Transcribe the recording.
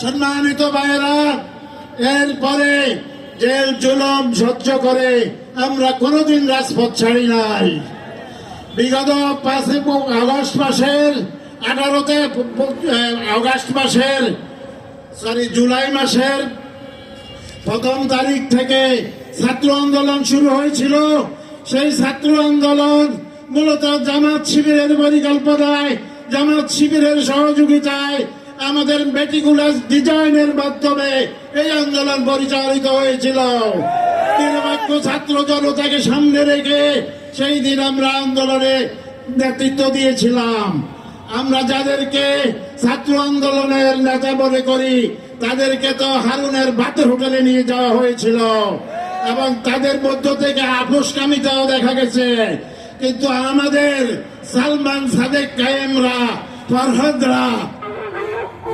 সম্মানিত ভাইয়েরা, এরপরে জেল জুলুম সহ্য করে আমরা কোনোদিন রাজপথ ছাড়ি নাই। বিগত 5 আগস্ট মাসের 18তে জুলাই মাসের 1ম তারিখ থেকে ছাত্র আন্দোলন শুরু হয়েছিল। সেই ছাত্র আন্দোলন মূলত জামাত শিবিরের পরিকল্পনায়, জামাত শিবিরের সহযোগিতায়, আমাদের মেটিকুলাস ডিজাইনের মাধ্যমে এই আন্দোলন পরিচালিত হয়েছিল। নিরপেক্ষ ছাত্র জনতাকে সামনে রেখে সেই দিন আমরা আন্দোলনে নেতৃত্ব দিয়েছিলাম। আমরা যাদেরকে ছাত্র আন্দোলনের নেতা মনে করি তাদেরকে তো হারুনের ভাতের হোটেলে নিয়ে যাওয়া হয়েছিল এবং তাদের মধ্য থেকে আপোষকামিতাও দেখা গেছে। কিন্তু আমাদের সালমান, সাদেক, কায়েমরা, ফরহাদরা